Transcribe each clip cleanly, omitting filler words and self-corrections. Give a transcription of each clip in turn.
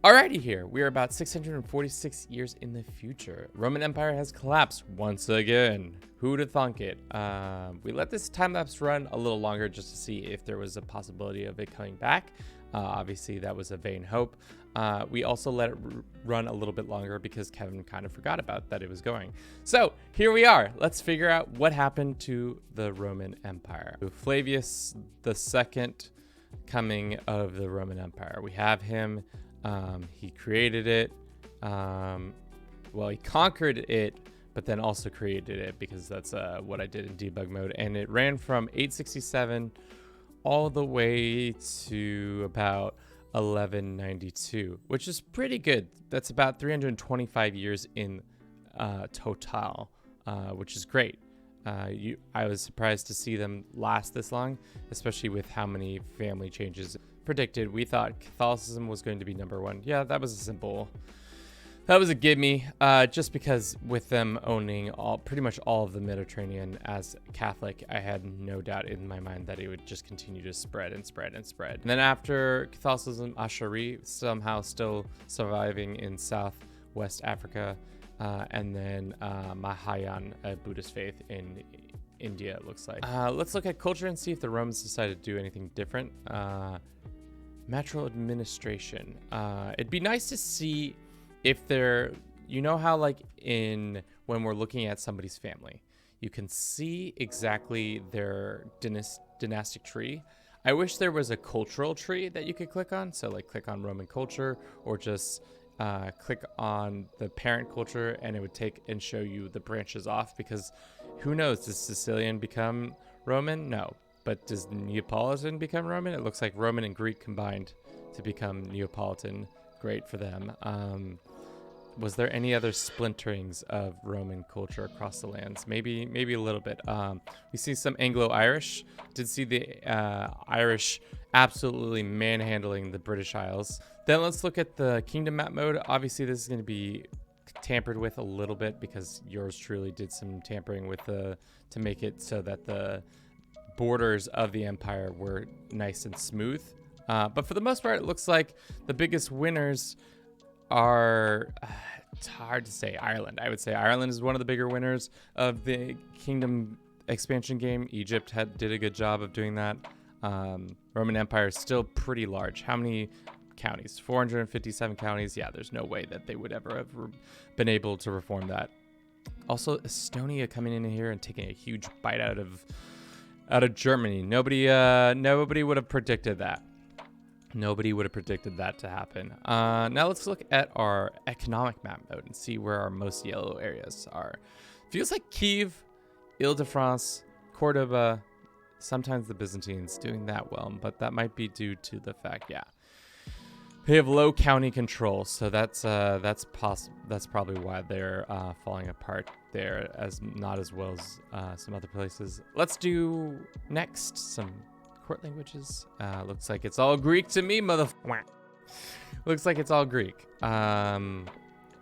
Alrighty here, we are about 646 years in the future. Roman Empire has collapsed once again. Who'd have thunk it? We let this time lapse run a little longer just to see if there was a possibility of it coming back. Obviously, that was a vain hope. We also let it run a little bit longer because Kevin kind of forgot about that it was going. So here we are. Let's figure out what happened to the Roman Empire. Flavius II coming of the Roman Empire. We have him. He created it. Well, he conquered it, but then also created it because that's what I did in debug mode. And it ran from 867 all the way to about 1192, which is pretty good. That's about 325 years in total, which is great. I was surprised to see them last this long, especially with how many family changes predicted. We thought Catholicism was going to be number one. Yeah, that was a gimme, just because with them owning pretty much all of the Mediterranean as Catholic, I had no doubt in my mind that it would just continue to spread and spread and spread. And then after Catholicism, Ashari somehow still surviving in Southwest Africa, and then Mahayan, a Buddhist faith in India, it looks like. Let's look at culture and see if the Romans decided to do anything different. Natural administration. It'd be nice to see if they're, you know how like when we're looking at somebody's family, you can see exactly their dynastic tree. I wish there was a cultural tree that you could click on. So like click on Roman culture, or just click on the parent culture, and it would take and show you the branches off, because who knows, does Sicilian become Roman? No. But does Neapolitan become Roman? It looks like Roman and Greek combined to become Neapolitan. Great for them. Was there any other splinterings of Roman culture across the lands? Maybe a little bit. We see some Anglo-Irish. Did see the Irish absolutely manhandling the British Isles. Then let's look at the kingdom map mode. Obviously, this is going to be tampered with a little bit because yours truly did some tampering with to make it so that the borders of the empire were nice and smooth. But for the most part, it looks like the biggest winners are, it's hard to say, Ireland. I would say Ireland is one of the bigger winners of the kingdom expansion game. Egypt did a good job of doing that. Roman Empire is still pretty large. How many counties? 457 counties. Yeah, there's no way that they would ever have been able to reform that. Also, Estonia coming in here and taking a huge bite out of Germany. Nobody would have predicted that. Nobody would have predicted that to happen. Now let's look at our economic map mode and see where our most yellow areas are. Feels like Kiev, Ile-de-France, Cordoba, sometimes the Byzantines doing that well, but that might be due to the fact, yeah, they have low county control, so that's probably why they're falling apart there, not as well as some other places. Let's do next some court languages. Looks like it's all Greek to me, motherfucker. Looks like it's all Greek.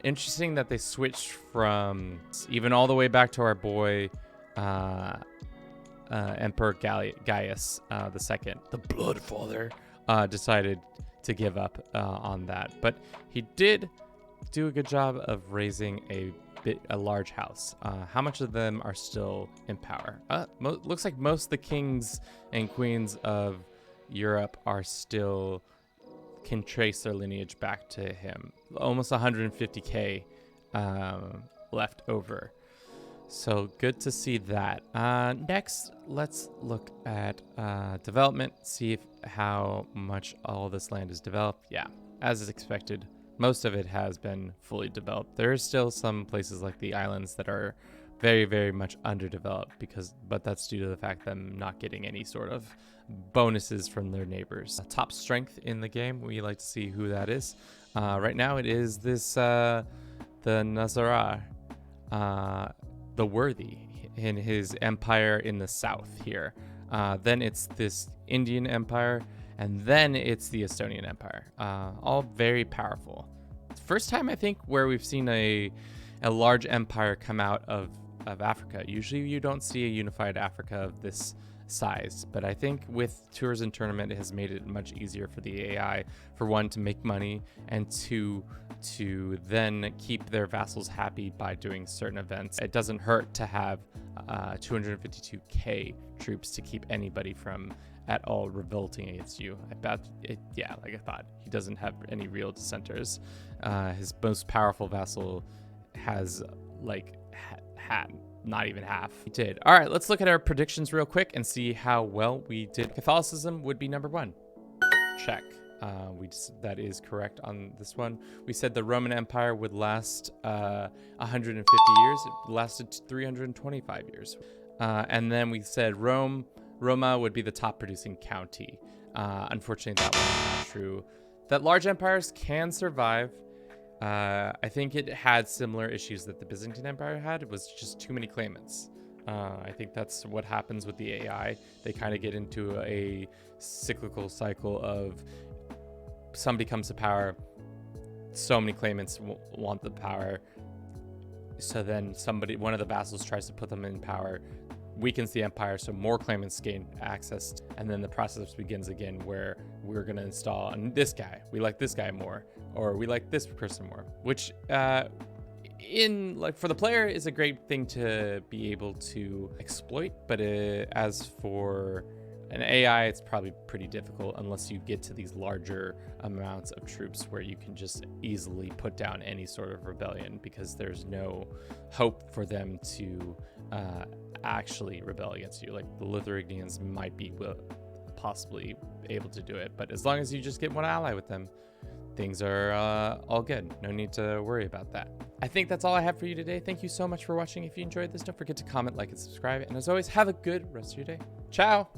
Interesting that they switched from even all the way back to our boy Emperor Gaius II, the Blood Father, decided to give up on that, but he did do a good job of raising a large house. How much of them are still in power? Looks like most of the kings and queens of Europe can trace their lineage back to him. Almost 150k left over. So good to see that. Next, let's look at development, see how much all this land is developed. Yeah, as is expected, most of it has been fully developed. There are still some places like the islands that are very, very much underdeveloped, but that's due to the fact them not getting any sort of bonuses from their neighbors. Top strength in the game, we like to see who that is. Right now it is this the Nazara, the Worthy, in his empire in the south here. Then it's this Indian empire, and then it's the Estonian empire. All very powerful. First time, I think, where we've seen a large empire come out of Africa. Usually you don't see a unified Africa of this size. But I think with Tours and Tournament, it has made it much easier for the AI, for one, to make money, and two, to then keep their vassals happy by doing certain events. It doesn't hurt to have 252k troops to keep anybody from at all revolting against you. I bet it, yeah, like I thought, he doesn't have any real dissenters. His most powerful vassal has like not even half. He did. All right, let's look at our predictions real quick and see how well we did. Catholicism would be number 1. Check. That is correct on this one. We said the Roman Empire would last 150 years. It lasted 325 years. And then we said Roma would be the top producing county. Unfortunately, that one's not true. That large empires can survive. I think it had similar issues that the Byzantine Empire had. It was just too many claimants. I think that's what happens with the AI. They kind of get into a cyclical cycle of somebody comes to power, so many claimants want the power, so then one of the vassals tries to put them in power, weakens the empire, so more claimants gain access, and then the process begins again where we're going to install this guy, we like this guy more, or we like this person more, which for the player is a great thing to be able to exploit, but as for an AI, it's probably pretty difficult unless you get to these larger amounts of troops where you can just easily put down any sort of rebellion, because there's no hope for them to actually rebel against you. Like the Lithuanians might be possibly able to do it, but as long as you just get one ally with them, things are all good. No need to worry about that. I think that's all I have for you today. Thank you so much for watching. If you enjoyed this, don't forget to comment, like, and subscribe. And as always, have a good rest of your day. Ciao!